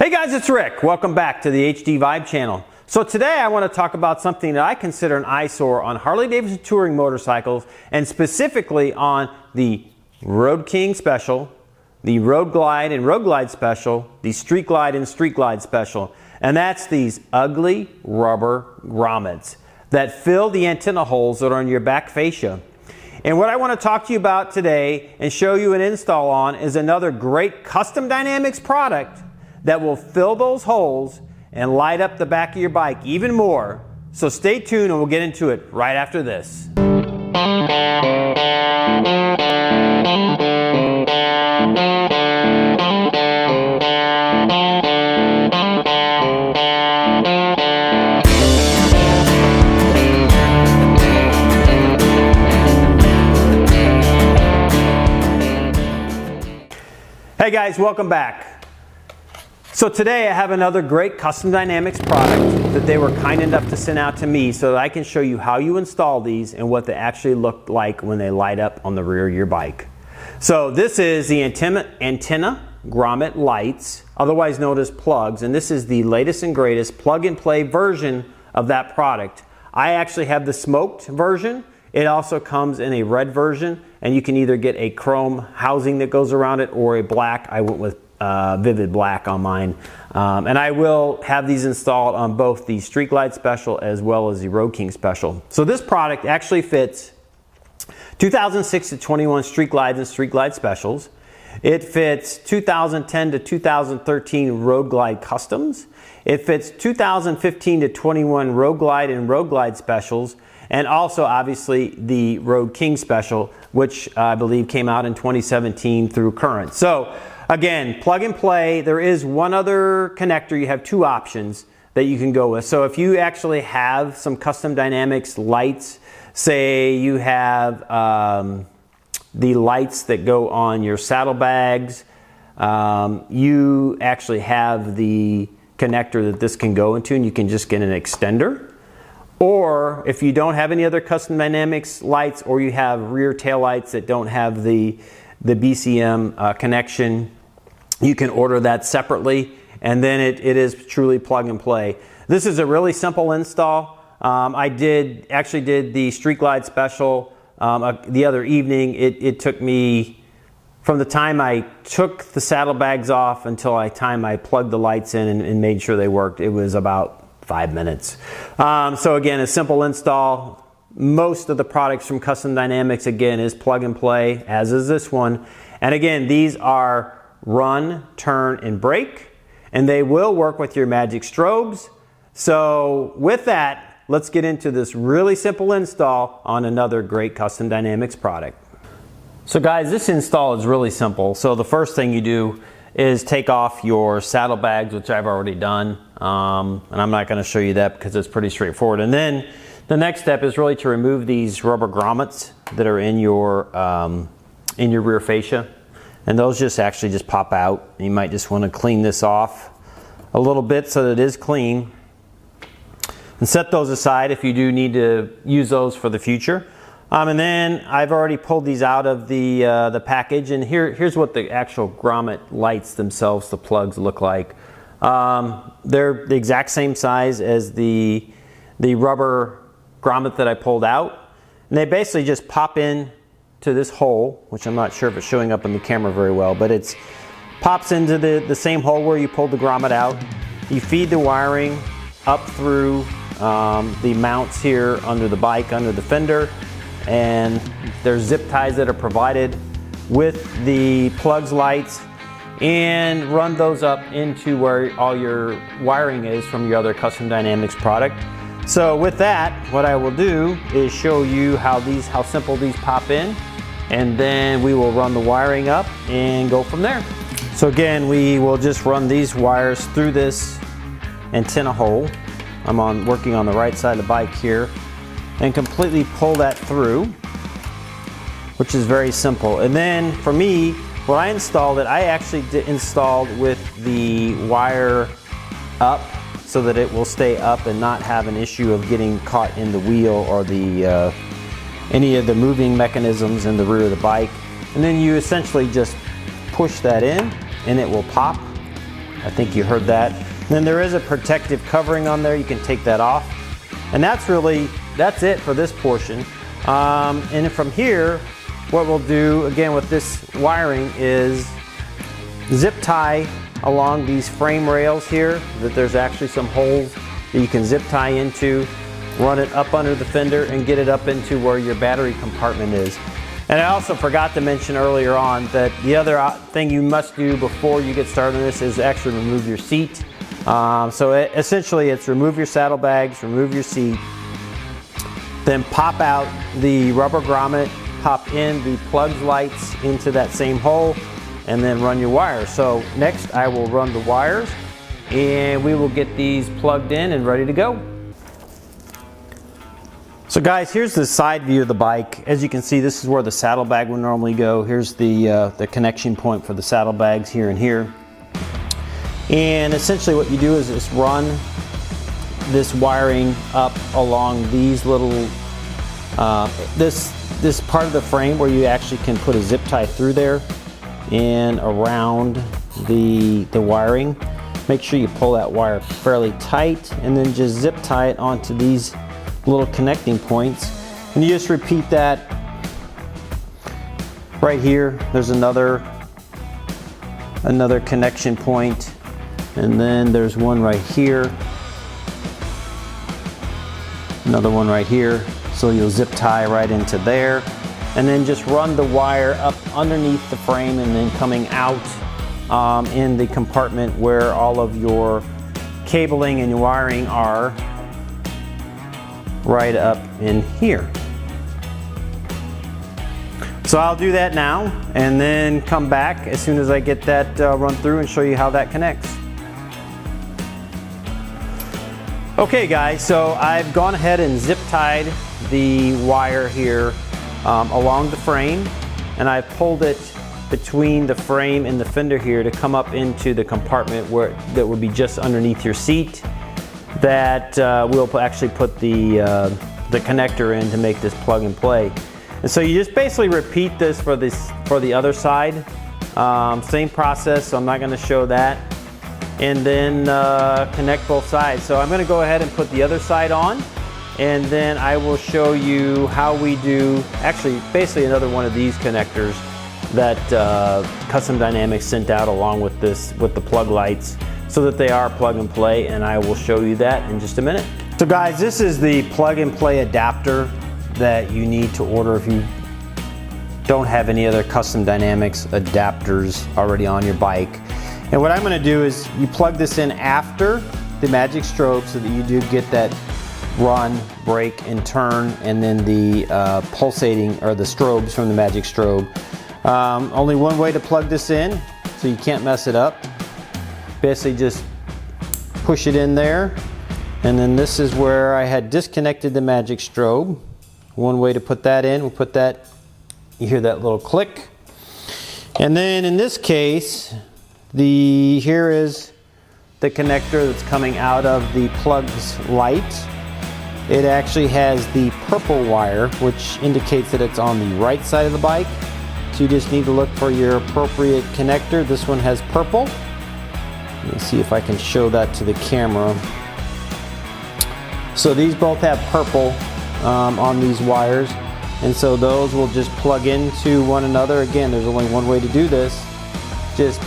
Hey guys, it's Rick. Welcome back to the HDVIBE channel. So today I want to talk about something that I consider an eyesore on Harley-Davidson touring motorcycles, and specifically on the Road King Special, the Road Glide and Road Glide Special, the Street Glide and Street Glide Special. And that's these ugly rubber grommets that fill the antenna holes that are on your back fascia. And what I want to talk to you about today and show you an install on is another great custom dynamics product that will fill those holes and light up the back of your bike even more. So stay tuned and we'll get into it right after this. Hey guys, welcome back. So today I have another great custom dynamics product that they were kind enough to send out to me so that I can show you how you install these and what they actually look like when they light up on the rear of your bike. So this is the Antenna Grommet lights, otherwise known as Plugz, and this is the latest and greatest plug-and-play version of that product. I actually have the smoked version. It also comes in a red version, and you can either get a chrome housing that goes around it or a black. I went with vivid black on mine. And I will have these installed on both the Street Glide Special as well as the Road King Special. So this product actually fits 2006 to 21 Street Glides and Street Glide Specials. It fits 2010 to 2013 Road Glide Customs. It fits 2015 to 21 Road Glide and Road Glide Specials. And also obviously the Road King Special, which I believe came out in 2017 through Current. So again, plug and play. There is one other connector. You have two options that you can go with. So if you actually have some custom dynamics lights, say you have the lights that go on your saddlebags, you actually have the connector that this can go into, and you can just get an extender. Or if you don't have any other custom dynamics lights, or you have rear tail lights that don't have the BCM connection, you can order that separately, and then it is truly plug and play. This is a really simple install. I actually did the Street Glide Special the other evening. It took me, from the time I took the saddlebags off until the time I plugged the lights in and made sure they worked, it was about 5 minutes. So again, a simple install. Most of the products from Custom Dynamics, again, is plug and play, as is this one. And again, these are run, turn, and brake, and they will work with your magic strobes. So with that, let's get into this really simple install on another great Custom Dynamics product. So guys, this install is really simple. So the first thing you do is take off your saddlebags, which I've already done, and I'm not going to show you that because it's pretty straightforward. And then the next step is really to remove these rubber grommets that are in your rear fascia, and those just pop out. You might just want to clean this off a little bit so that it is clean, and set those aside if you do need to use those for the future. And then I've already pulled these out of the package, and here's what the actual grommet lights themselves, the Plugz, look like. They're the exact same size as the rubber grommet that I pulled out, and they basically just pop in to this hole, which I'm not sure if it's showing up in the camera very well, but it pops into the same hole where you pulled the grommet out. You feed the wiring up through the mounts here under the bike, under the fender, and there's zip ties that are provided with the Plugz lights, and run those up into where all your wiring is from your other Custom Dynamics product. So with that, what I will do is show you how simple these pop in, and then we will run the wiring up and go from there. So again, we will just run these wires through this antenna hole. I'm working on the right side of the bike here, and completely pull that through, which is very simple. And then for me, when I installed it, I actually installed with the wire up so that it will stay up and not have an issue of getting caught in the wheel or the any of the moving mechanisms in the rear of the bike. And then you essentially just push that in and it will pop I think you heard that. And then there is a protective covering on there. You can take that off. And that's it for this portion. And from here, what we'll do again with this wiring is zip tie along these frame rails here, that there's actually some holes that you can zip tie into, run it up under the fender and get it up into where your battery compartment is. And I also forgot to mention earlier on that the other thing you must do before you get started on this is actually remove your seat. Essentially it's remove your saddlebags, remove your seat, then pop out the rubber grommet, pop in the Plugz lights into that same hole, and then run your wires. So next I will run the wires and we will get these plugged in and ready to go. So guys, here's the side view of the bike. As you can see, this is where the saddlebag would normally go. Here's the connection point for the saddlebags here and here. And essentially what you do is just run this wiring up along these little, this part of the frame where you actually can put a zip tie through there and around the wiring. Make sure you pull that wire fairly tight and then just zip tie it onto these little connecting points. And you just repeat that right here. There's another connection point, and then there's one right here, another one right here. So you'll zip tie right into there and then just run the wire up underneath the frame and then coming out in the compartment where all of your cabling and your wiring are, right up in here. So I'll do that now and then come back as soon as I get that run through and show you how that connects. Okay guys, so I've gone ahead and zip tied the wire here along the frame, and I've pulled it between the frame and the fender here to come up into the compartment that would be just underneath your seat, that we'll actually put the connector in to make this plug and play. And so you just basically repeat this for the other side. Same process, so I'm not going to show that. And then connect both sides. So I'm going to go ahead and put the other side on, and then I will show you how we do actually basically another one of these connectors that Custom Dynamics sent out along with the plug lights, so that they are plug and play, and I will show you that in just a minute. So guys, this is the plug and play adapter that you need to order if you don't have any other Custom Dynamics adapters already on your bike. And what I'm going to do is you plug this in after the magic strobe so that you do get that run, brake, and turn, and then the pulsating or the strobes from the magic strobe. Only one way to plug this in, so you can't mess it up. Basically just push it in there, and then this is where I had disconnected the magic strobe. One way to put that in, we'll put that, you hear that little click. And then in this case, here is the connector that's coming out of the Plugz light. It actually has the purple wire, which indicates that it's on the right side of the bike. So you just need to look for your appropriate connector. This one has purple. Let me see if I can show that to the camera. So these both have purple on these wires, and so those will just plug into one another. Again, there's only one way to do this. Just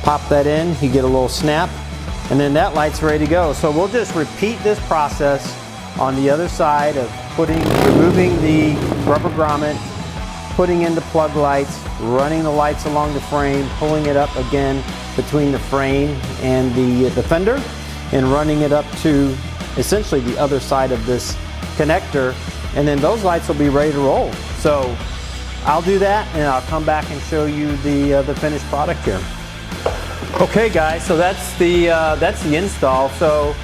pop that in, you get a little snap, and then that light's ready to go. So we'll just repeat this process on the other side of removing the rubber grommet, putting in the plug lights, running the lights along the frame, pulling it up again between the frame and the fender, and running it up to essentially the other side of this connector, and then those lights will be ready to roll. So I'll do that and I'll come back and show you the finished product here. Okay guys, so that's the install. So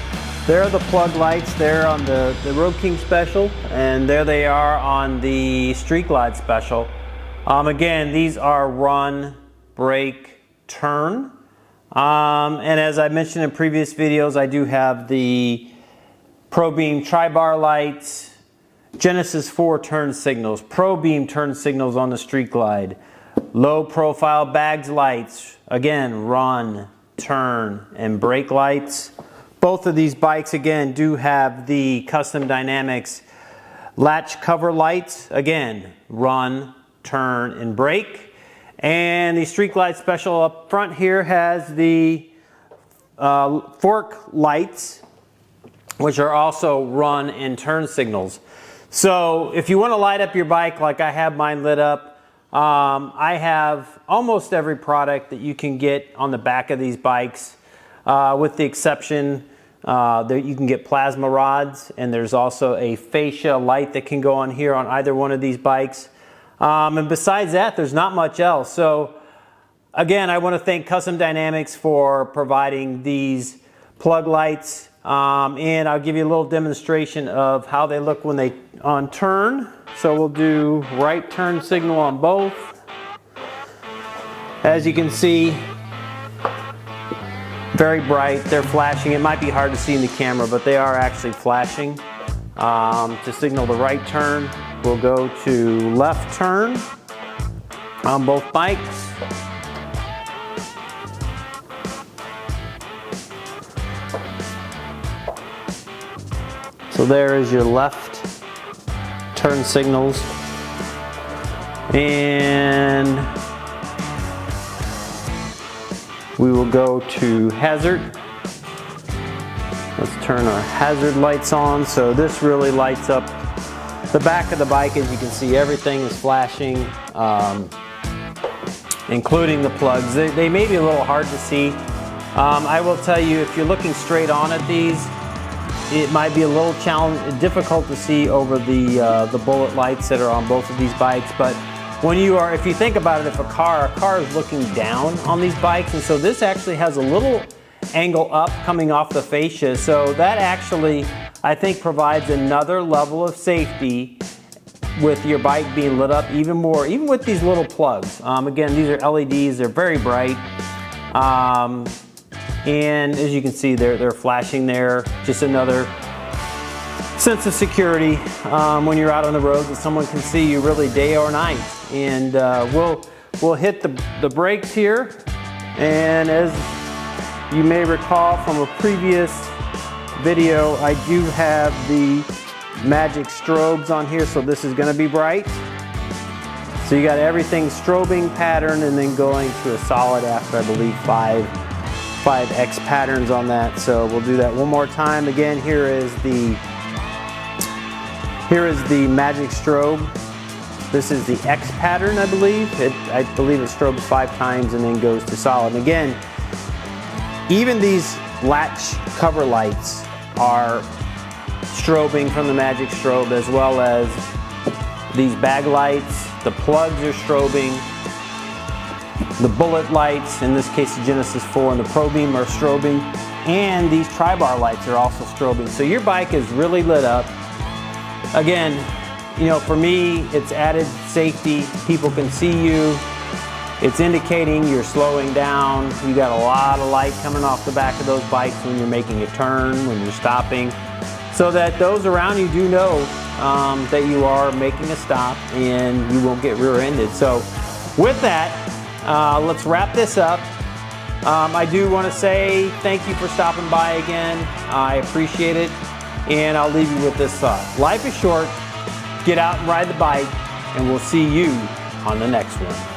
there are the plug lights there on the Road King Special, and there they are on the Street Glide Special. Again, these are run, brake, turn. And as I mentioned in previous videos, I do have the Pro Beam tri-bar lights, Genesis 4 turn signals, Pro Beam turn signals on the Street Glide, Low profile bagz lights, again, run, turn, and brake lights. Both of these bikes, again, do have the Custom Dynamics latch cover lights, again, run, turn, and brake. And the Street Glide Special up front here has the fork lights, which are also run and turn signals. So if you want to light up your bike like I have mine lit up, I have almost every product that you can get on the back of these bikes, with the exception that you can get plasma rods, and there's also a fascia light that can go on here on either one of these bikes. And besides that, there's not much else. So again, I want to thank Custom Dynamics for providing these plug lights, and I'll give you a little demonstration of how they look when they on turn. So we'll do right turn signal on both. As you can see, very bright, they're flashing. It might be hard to see in the camera, but they are actually flashing. To signal the right turn, we'll go to left turn on both bikes. So there is your left turn signals. And we will go to hazard. Let's turn our hazard lights on. So this really lights up the back of the bike. As you can see, everything is flashing, including the plugs. They may be a little hard to see. I will tell you, if you're looking straight on at these, it might be a little difficult to see over the bullet lights that are on both of these bikes. But when you are, if you think about it, if a car is looking down on these bikes, and so this actually has a little angle up coming off the fascia. So that actually, I think, provides another level of safety with your bike being lit up even more, even with these little plugs. Again, these are LEDs, they're very bright. And as you can see, they're flashing there. Just another sense of security when you're out on the road, that someone can see you really day or night. And we'll hit the brakes here. And as you may recall from a previous video, I do have the magic strobes on here, so this is going to be bright. So you got everything strobing pattern and then going to a solid after, I believe, 5X patterns on that. So we'll do that one more time. Again, here is the magic strobe. This is the X pattern, I believe. I believe it strobes 5 times and then goes to solid. And again, even these latch cover lights are strobing from the magic strobe, as well as these bag lights. The plugs are strobing. The bullet lights, in this case the Genesis 4 and the Pro Beam, are strobing, and these tri-bar lights are also strobing. So your bike is really lit up. Again, you know, for me, it's added safety. People can see you. It's indicating you're slowing down. You got a lot of light coming off the back of those bikes when you're making a turn, when you're stopping, so that those around you do know that you are making a stop and you won't get rear-ended. So with that, let's wrap this up. I do want to say thank you for stopping by again. I appreciate it. And I'll leave you with this thought. Life is short. Get out and ride the bike, and we'll see you on the next one.